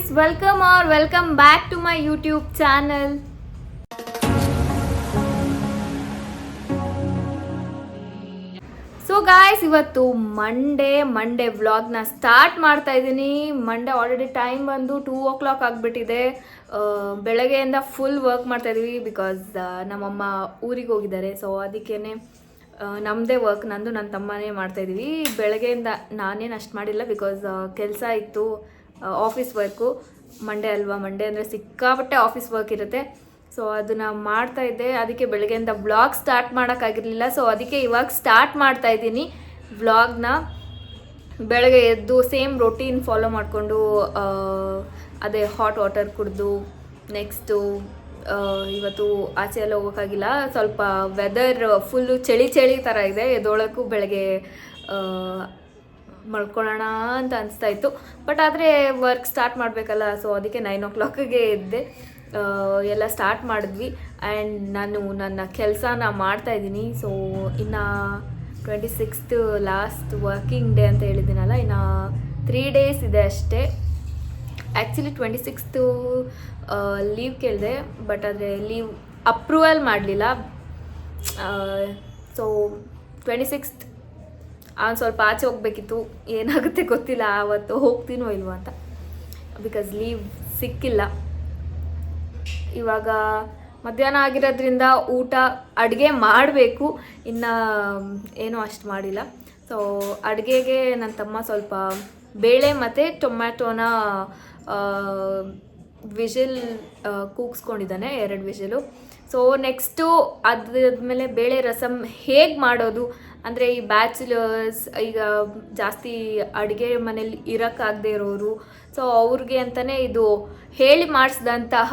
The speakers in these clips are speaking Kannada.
guys, welcome back to my YouTube channel. So guys, ಇವತ್ತು ಮಂಡೇ ವ್ಲಾಗ್ನ ಸ್ಟಾರ್ಟ್ ಮಾಡ್ತಾ ಇದ್ದೀನಿ. ಮಂಡೇ ಆಲ್ರೆಡಿ ಟೈಮ್ ಬಂದು 2 o'clock ಆಗಿಬಿಟ್ಟಿದೆ. ಬೆಳಗ್ಗೆಯಿಂದ ಫುಲ್ ವರ್ಕ್ ಮಾಡ್ತಾ ಇದ್ದೀವಿ ಬಿಕಾಸ್ ನಮ್ಮಮ್ಮ ಊರಿಗೆ ಹೋಗಿದ್ದಾರೆ. ಸೊ ಅದಕ್ಕೇ ನಮ್ಮದೇ ವರ್ಕ್, ನಂದು ನನ್ನ ತಮ್ಮನೇ ಮಾಡ್ತಾಯಿದ್ದೀವಿ. ಬೆಳಗ್ಗೆಯಿಂದ ನಾನೇನು ಅಷ್ಟು ಮಾಡಿಲ್ಲ ಬಿಕಾಸ್ ಕೆಲಸ ಇತ್ತು, ಆಫೀಸ್ ವರ್ಕು. ಮಂಡೇ ಅಲ್ವಾ, ಮಂಡೇ ಅಂದರೆ ಸಿಕ್ಕಾಪಟ್ಟೆ ಆಫೀಸ್ ವರ್ಕ್ ಇರುತ್ತೆ. ಸೊ ಅದನ್ನು ಮಾಡ್ತಾಯಿದ್ದೆ, ಅದಕ್ಕೆ ಬೆಳಗ್ಗೆಯಿಂದ ವ್ಲಾಗ್ ಸ್ಟಾರ್ಟ್ ಮಾಡೋಕ್ಕಾಗಿರಲಿಲ್ಲ. ಸೊ ಅದಕ್ಕೆ ಇವಾಗ ಸ್ಟಾರ್ಟ್ ಮಾಡ್ತಾ ಇದ್ದೀನಿ ವ್ಲಾಗ್ನ. ಬೆಳಗ್ಗೆ ಎದ್ದು ಸೇಮ್ ರೊಟೀನ್ ಫಾಲೋ ಮಾಡಿಕೊಂಡು ಅದೇ ಹಾಟ್ ವಾಟರ್ ಕುಡಿದು ನೆಕ್ಸ್ಟು ಇವತ್ತು ಆಚೆ ಎಲ್ಲ ಹೋಗೋಕ್ಕಾಗಿಲ್ಲ. ಸ್ವಲ್ಪ ವೆದರ್ ಫುಲ್ಲು ಚಳಿ ಥರ ಇದೆ. ಎದ್ದೊಳಕ್ಕೂ ಬೆಳಗ್ಗೆ ಮಲ್ಕೊಳ್ಳೋಣ ಅಂತ ಅನಿಸ್ತಾ ಇತ್ತು. ಬಟ್ ಆದರೆ ವರ್ಕ್ ಸ್ಟಾರ್ಟ್ ಮಾಡಬೇಕಲ್ಲ, ಸೊ ಅದಕ್ಕೆ 9 o'clockಗೆ ಎದ್ದೆ. ಎಲ್ಲ ಸ್ಟಾರ್ಟ್ ಮಾಡಿದ್ವಿ ಆ್ಯಂಡ್ ನಾನು ನನ್ನ ಕೆಲಸನ ಮಾಡ್ತಾಯಿದ್ದೀನಿ. ಸೊ ಇನ್ನು 26th ಲಾಸ್ಟ್ ವರ್ಕಿಂಗ್ ಡೇ ಅಂತ ಹೇಳಿದ್ದೀನಲ್ಲ, ಇನ್ನು 3 days ಇದೆ ಅಷ್ಟೇ. ಆ್ಯಕ್ಚುಲಿ 26th ಲೀವ್ ಕೇಳಿದೆ, ಬಟ್ ಆದರೆ ಲೀವ್ ಅಪ್ರೂವಲ್ ಮಾಡಲಿಲ್ಲ. ಸೊ 26th ಸ್ವಲ್ಪ ಆಚೆ ಹೋಗಬೇಕಿತ್ತು. ಏನಾಗುತ್ತೆ ಗೊತ್ತಿಲ್ಲ, ಆವತ್ತು ಹೋಗ್ತೀನೋ ಇಲ್ವೋ ಅಂತ, ಬಿಕಾಸ್ ಲೀವ್ ಸಿಕ್ಕಿಲ್ಲ. ಇವಾಗ ಮಧ್ಯಾಹ್ನ ಆಗಿರೋದ್ರಿಂದ ಅಡುಗೆ ಮಾಡಬೇಕು. ಇನ್ನು ಏನೂ ಅಷ್ಟು ಮಾಡಿಲ್ಲ. ಸೊ ಅಡುಗೆಗೆ ನನ್ನ ತಮ್ಮ ಸ್ವಲ್ಪ ಬೇಳೆ ಮತ್ತು ಟೊಮ್ಯಾಟೋನ ವಿಷಿಲ್ ಕೂಗಿಸ್ಕೊಂಡಿದ್ದಾನೆ, 2 ವಿಷಿಲು. ಸೊ ನೆಕ್ಸ್ಟು ಅದಾದಮೇಲೆ ಬೇಳೆ ರಸಮ್ ಹೇಗೆ ಮಾಡೋದು ಅಂದರೆ, ಈ ಬ್ಯಾಚುಲರ್ಸ್ ಈಗ ಜಾಸ್ತಿ ಅಡುಗೆ ಮನೇಲಿ ಇರೋಕ್ಕಾಗದೇ ಇರೋರು, ಸೊ ಅವ್ರಿಗೆ ಅಂತಲೇ ಇದು ಹೇಳಿ ಮಾಡಿಸಿದಂತಹ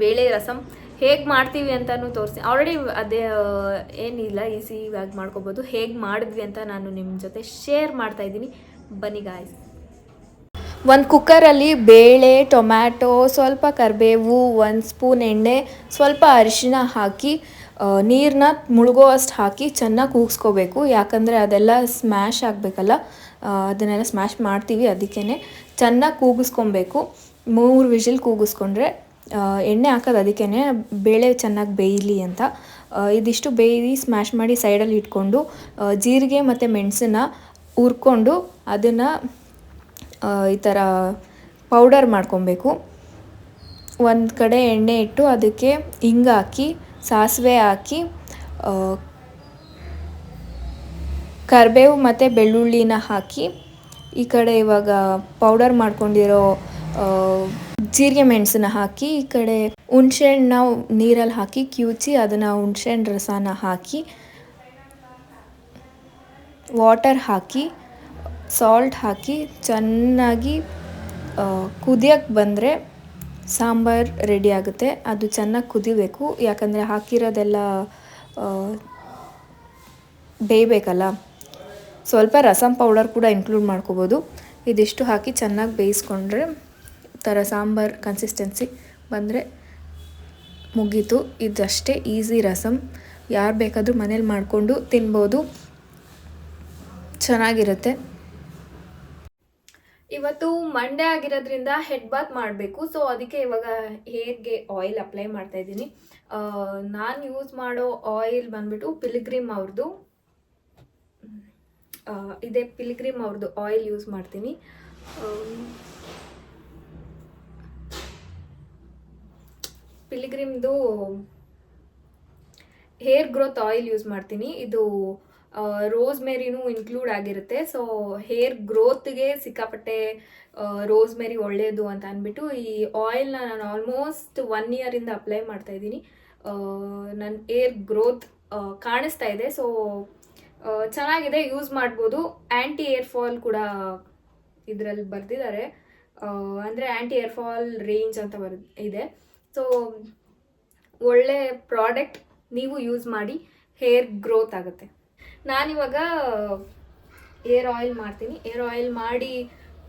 ಬೇಳೆ ರಸಮ್ ಹೇಗೆ ಮಾಡ್ತೀವಿ ಅಂತಲೂ ತೋರಿಸಿ. ಆಲ್ರೆಡಿ ಅದೇ ಏನಿಲ್ಲ, ಈಸಿಯಾಗಿ ಮಾಡ್ಕೋಬೋದು. ಹೇಗೆ ಮಾಡಿದ್ವಿ ಅಂತ ನಾನು ನಿಮ್ಮ ಜೊತೆ ಶೇರ್ ಮಾಡ್ತಾಯಿದ್ದೀನಿ. ಬನ್ನಿ ಗಾಯ್ಸ್. ಒಂದು ಕುಕ್ಕರಲ್ಲಿ ಬೇಳೆ, ಟೊಮ್ಯಾಟೊ, ಸ್ವಲ್ಪ ಕರಿಬೇವು, 1 ಸ್ಪೂನ್ ಎಣ್ಣೆ, ಸ್ವಲ್ಪ ಅರಿಶಿನ ಹಾಕಿ ನೀರನ್ನ ಮುಳುಗೋ ಅಷ್ಟು ಹಾಕಿ ಚೆನ್ನಾಗಿ ಕೂಗಿಸ್ಕೋಬೇಕು. ಯಾಕಂದರೆ ಅದೆಲ್ಲ ಸ್ಮ್ಯಾಶ್ ಆಗಬೇಕಲ್ಲ, ಅದನ್ನೆಲ್ಲ ಸ್ಮ್ಯಾಶ್ ಮಾಡ್ತೀವಿ. ಅದಕ್ಕೇ ಚೆನ್ನಾಗಿ ಕೂಗಿಸ್ಕೊಬೇಕು. 3 ವಿಷಿಲ್ ಕೂಗಿಸ್ಕೊಂಡ್ರೆ ಎಣ್ಣೆ ಹಾಕೋದು ಅದಕ್ಕೇ, ಬೇಳೆ ಚೆನ್ನಾಗಿ ಬೇಯಲಿ ಅಂತ. ಇದಿಷ್ಟು ಬೇಯಿ ಸ್ಮ್ಯಾಶ್ ಮಾಡಿ ಸೈಡಲ್ಲಿ ಇಟ್ಕೊಂಡು ಜೀರಿಗೆ ಮತ್ತು ಮೆಣಸನ್ನ ಹುರ್ಕೊಂಡು ಅದನ್ನು ಈ ಥರ ಪೌಡರ್ ಮಾಡ್ಕೊಬೇಕು. ಒಂದು ಕಡೆ ಎಣ್ಣೆ ಇಟ್ಟು ಅದಕ್ಕೆ ಹಿಂಗೆ ಹಾಕಿ, ಸಾಸಿವೆ ಹಾಕಿ, ಕರಿಬೇವು ಮತ್ತು ಬೆಳ್ಳುಳ್ಳಿನ ಹಾಕಿ, ಈ ಕಡೆ ಇವಾಗ ಪೌಡರ್ ಮಾಡ್ಕೊಂಡಿರೋ ಜೀರಿಗೆ ಮೆಣಸನ್ನ ಹಾಕಿ, ಈ ಕಡೆ ಹುಣಸೆಹಣ್ಣ ನೀರಲ್ಲಿ ಹಾಕಿ ಕಿವುಚಿ ಅದನ್ನು ಹುಣಸೆಹಣ್ಣು ರಸನ ಹಾಕಿ, ವಾಟರ್ ಹಾಕಿ, ಸಾಲ್ಟ್ ಹಾಕಿ ಚೆನ್ನಾಗಿ ಕುದಿಯೋಕ್ಕೆ ಬಂದರೆ ಸಾಂಬಾರು ರೆಡಿ ಆಗುತ್ತೆ. ಅದು ಚೆನ್ನಾಗಿ ಕುದಿಬೇಕು, ಯಾಕಂದರೆ ಹಾಕಿರೋದೆಲ್ಲ ಬೇಯಬೇಕಲ್ಲ. ಸ್ವಲ್ಪ ರಸಮ್ ಪೌಡರ್ ಕೂಡ ಇನ್ಕ್ಲೂಡ್ ಮಾಡ್ಕೋಬೋದು. ಇದಿಷ್ಟು ಹಾಕಿ ಚೆನ್ನಾಗಿ ಬೇಯಿಸ್ಕೊಂಡ್ರೆ ಥರ ಸಾಂಬಾರು ಕನ್ಸಿಸ್ಟೆನ್ಸಿ ಬಂದರೆ ಮುಗೀತು. ಇದಷ್ಟೇ ಈಸಿ ರಸಮ್. ಯಾರು ಬೇಕಾದರೂ ಮನೇಲಿ ಮಾಡಿಕೊಂಡು ತಿನ್ಬೋದು, ಚೆನ್ನಾಗಿರುತ್ತೆ. ಇವತ್ತು ಮಂಡೇ ಆಗಿರೋದ್ರಿಂದ ಹೆಡ್ ಬಾತ್ ಮಾಡಬೇಕು. ಸೊ ಅದಕ್ಕೆ ಇವಾಗ ಹೇರ್ಗೆ ಆಯಿಲ್ ಅಪ್ಲೈ ಮಾಡ್ತಾಯಿದ್ದೀನಿ. ನಾನು ಯೂಸ್ ಮಾಡೋ ಆಯಿಲ್ ಬಂದ್ಬಿಟ್ಟು ಪಿಲ್ಗ್ರಿಮ್ ಅವ್ರದ್ದು ಇದೇ ಪಿಲ್ಗ್ರಿಮ್ ಅವ್ರದ್ದು ಆಯಿಲ್ ಯೂಸ್ ಮಾಡ್ತೀನಿ. ಪಿಲ್ಗ್ರಿಮ್ದು ಹೇರ್ ಗ್ರೋತ್ ಆಯಿಲ್ ಯೂಸ್ ಮಾಡ್ತೀನಿ. ಇದು ರೋಸ್ಮೆರಿನೂ ಇನ್ಕ್ಲೂಡ್ ಆಗಿರುತ್ತೆ. ಸೊ ಹೇರ್ ಗ್ರೋತ್ಗೆ ಸಿಕ್ಕಾಪಟ್ಟೆ ರೋಸ್ಮೆರಿ ಒಳ್ಳೆಯದು ಅಂತ ಅಂದ್ಬಿಟ್ಟು ಈ ಆಯಿಲ್ನ ನಾನು ಆಲ್ಮೋಸ್ಟ್ 1 year ಅಪ್ಲೈ ಮಾಡ್ತಾಯಿದ್ದೀನಿ. ನನ್ನ ಹೇರ್ ಗ್ರೋತ್ ಕಾಣಿಸ್ತಾ ಇದೆ. ಸೊ ಚೆನ್ನಾಗಿದೆ, ಯೂಸ್ ಮಾಡ್ಬೋದು. ಆ್ಯಂಟಿ ಏರ್ ಫಾಲ್ ಕೂಡ ಇದರಲ್ಲಿ ಬರೆದಿದ್ದಾರೆ, ಅಂದರೆ ಆ್ಯಂಟಿ ಏರ್ ಫಾಲ್ ರೇಂಜ್ ಅಂತ ಇದೆ. ಸೊ ಒಳ್ಳೆ ಪ್ರಾಡಕ್ಟ್, ನೀವು ಯೂಸ್ ಮಾಡಿ, ಹೇರ್ ಗ್ರೋತ್ ಆಗುತ್ತೆ. ನಾನಿವಾಗ ಏರ್ ಆಯಿಲ್ ಮಾಡ್ತೀನಿ. ಏರ್ ಆಯಿಲ್ ಮಾಡಿ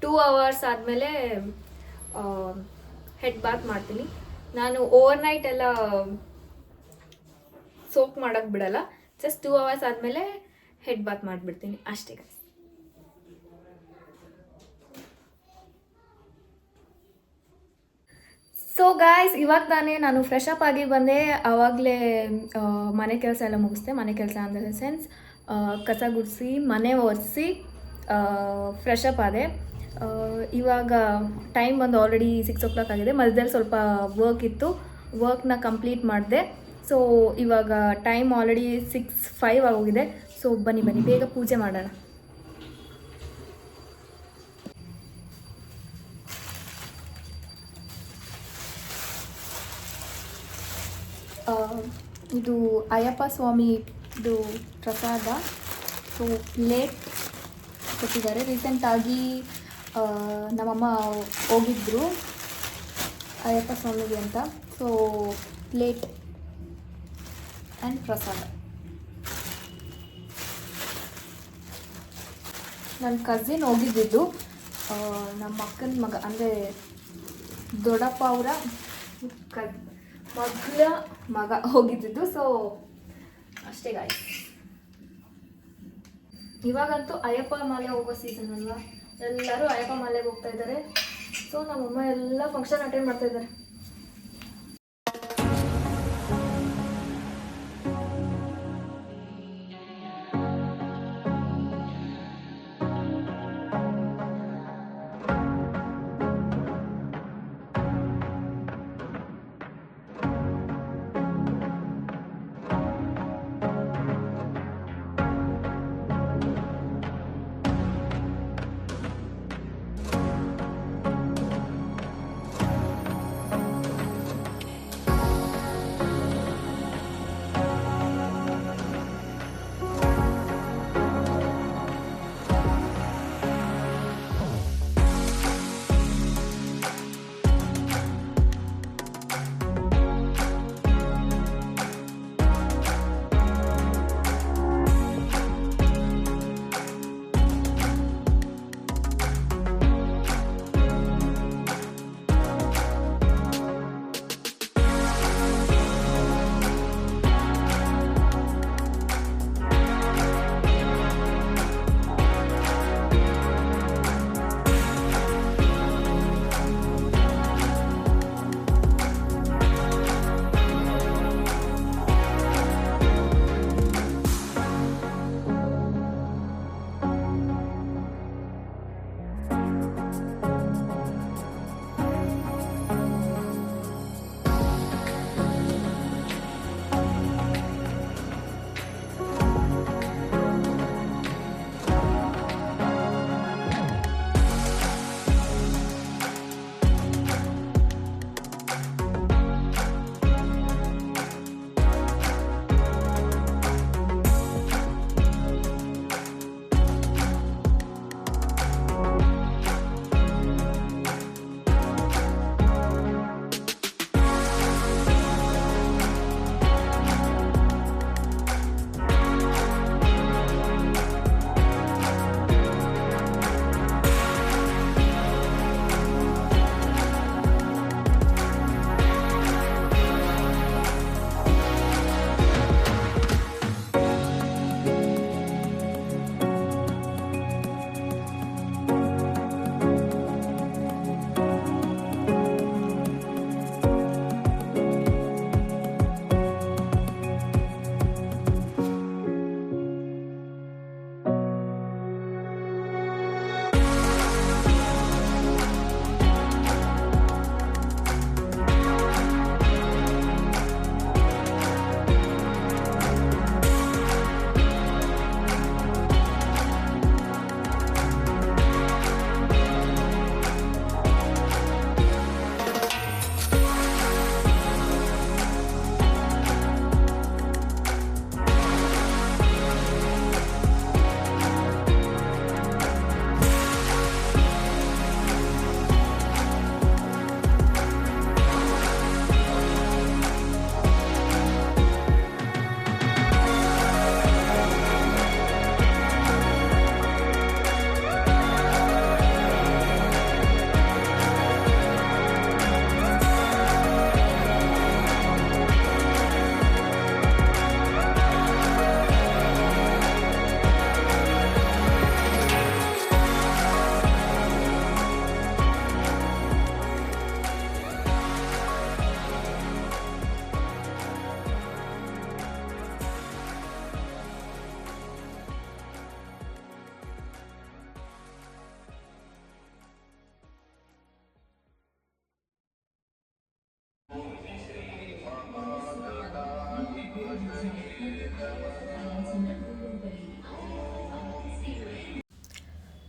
2 hours ಆದಮೇಲೆ ಹೆಡ್ ಬಾತ್ ಮಾಡ್ತೀನಿ. ನಾನು ಓವರ್ನೈಟ್ ಎಲ್ಲ ಸೋಕ್ ಮಾಡೋಕ್ಕೆ ಬಿಡಲ್ಲ. ಜಸ್ಟ್ 2 hours ಆದಮೇಲೆ ಹೆಡ್ ಬಾತ್ ಮಾಡಿಬಿಡ್ತೀನಿ ಅಷ್ಟೇ. ಸೊ ಗಾಯ್ಸ್, ಇವಾಗ ತಾನೇ ನಾನು ಫ್ರೆಶ್ ಅಪ್ ಆಗಿ ಬಂದೆ. ಆವಾಗಲೇ ಮನೆ ಕೆಲಸ ಎಲ್ಲ ಮುಗಿಸ್ದೆ. ಮನೆ ಕೆಲಸ ಅಂದರೆ ಸೆನ್ಸ್ ಕಸ ಗುಡಿಸಿ ಮನೆ ಒರೆಸಿ ಫ್ರೆಶ್ ಅಪ್ ಆದೆ. ಇವಾಗ ಟೈಮ್ ಬಂದು ಆಲ್ರೆಡಿ 6 o'clock ಆಗಿದೆ. ಮಧ್ಯದಲ್ಲಿ ಸ್ವಲ್ಪ ವರ್ಕ್ ಇತ್ತು, ವರ್ಕ್ನ ಕಂಪ್ಲೀಟ್ ಮಾಡಿದೆ. ಸೊ ಇವಾಗ ಟೈಮ್ ಆಲ್ರೆಡಿ 6:05 ಆಗೋಗಿದೆ. ಸೊ ಬನ್ನಿ ಬೇಗ ಪೂಜೆ ಮಾಡೋಣ. ಇದು ಅಯ್ಯಪ್ಪ ಸ್ವಾಮಿದು ಪ್ರಸಾದ. ಸೊ ಪ್ಲೇಟ್ ಕೊಟ್ಟಿದ್ದಾರೆ. ರೀಸೆಂಟಾಗಿ ನಮ್ಮಮ್ಮ ಹೋಗಿದ್ರು ಅಯ್ಯಪ್ಪ ಸ್ವಾಮಿಗೆ ಅಂತ. ಸೊ ಪ್ಲೇಟ್ ಆ್ಯಂಡ್ ಪ್ರಸಾದ. ನನ್ನ ಕಸಿನ್ ಹೋಗಿದ್ದಿದ್ದು, ನಮ್ಮ ಅಕ್ಕನ ಮಗ ಅಂದರೆ ದೊಡ್ಡಪ್ಪ ಅವರ ಮಗಳ ಮಗ ಹೋಗಿದ್ದಿದ್ದು. ಸೊ ಅಷ್ಟೇ ಗಾಯ್ಸ್. ಇವಾಗಂತೂ ಅಯ್ಯಪ್ಪ ಮಾಲೆ ಹೋಗೋ ಸೀಸನ್ ಅಲ್ವಾ, ಎಲ್ಲರೂ ಅಯ್ಯಪ್ಪ ಮಾಲೆಗೆ ಹೋಗ್ತಾ ಇದ್ದಾರೆ. ಸೊ ನಮ್ಮಮ್ಮ ಎಲ್ಲ ಫಂಕ್ಷನ್ ಅಟೆಂಡ್ ಮಾಡ್ತಾ ಇದ್ದಾರೆ.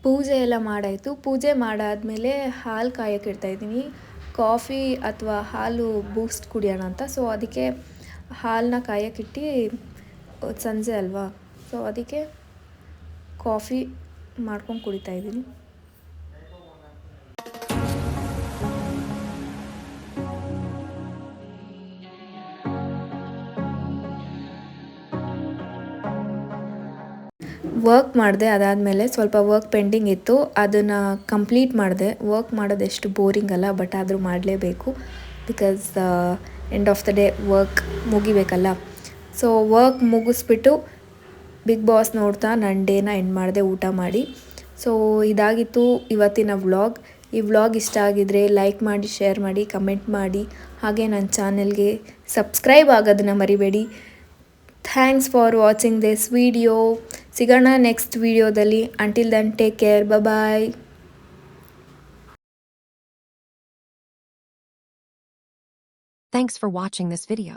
ಪೂಜೆ ಎಲ್ಲ ಮಾಡಾಯಿತು. ಪೂಜೆ ಮಾಡಾದಮೇಲೆ ಹಾಲು ಕಾಯಕ್ಕೆ ಇಡ್ತಾಯಿದ್ದೀನಿ. ಕಾಫಿ ಅಥವಾ ಹಾಲು ಬೂಸ್ಟ್ ಕುಡಿಯೋಣ ಅಂತ. ಸೊ ಅದಕ್ಕೆ ಹಾಲನ್ನ ಕಾಯಕ್ಕಿಟ್ಟು, ಸಂಜೆ ಅಲ್ವಾ, ಸೊ ಅದಕ್ಕೆ ಕಾಫಿ ಮಾಡ್ಕೊಂಡು ಕುಡಿತಾಯಿದ್ದೀನಿ. ವರ್ಕ್ ಮಾಡಿದೆ. ಅದಾದಮೇಲೆ ಸ್ವಲ್ಪ ವರ್ಕ್ ಪೆಂಡಿಂಗ್ ಇತ್ತು, ಅದನ್ನು ಕಂಪ್ಲೀಟ್ ಮಾಡಿದೆ. ವರ್ಕ್ ಮಾಡೋದು ಎಷ್ಟು ಬೋರಿಂಗ್ ಅಲ್ಲ, ಬಟ್ ಆದರೂ ಮಾಡಲೇಬೇಕು. Because end of the day work ಮುಗಿಬೇಕಲ್ಲ. ಸೊ ವರ್ಕ್ ಮುಗಿಸ್ಬಿಟ್ಟು ಬಿಗ್ ಬಾಸ್ ನೋಡ್ತಾ ನನ್ನ ಡೇನ ಎಂಡ್ ಮಾಡಿದೆ ಊಟ ಮಾಡಿ. ಸೊ ಇದಾಗಿತ್ತು ಇವತ್ತಿನ ವ್ಲಾಗ್. ಈ ವ್ಲಾಗ್ ಇಷ್ಟ ಆಗಿದ್ರೆ ಲೈಕ್ ಮಾಡಿ, ಶೇರ್ ಮಾಡಿ, ಕಮೆಂಟ್ ಮಾಡಿ, ಹಾಗೆ ನನ್ನ ಚಾನೆಲ್ಗೆ ಸಬ್ಸ್ಕ್ರೈಬ್ ಆಗೋದನ್ನು ಮರಿಬೇಡಿ. Thanks for watching this video. ಸಿಗೋಣ ನೆಕ್ಸ್ಟ್ ವಿಡಿಯೋದಲ್ಲಿ. Until then take care, bye. Thanks for watching this video.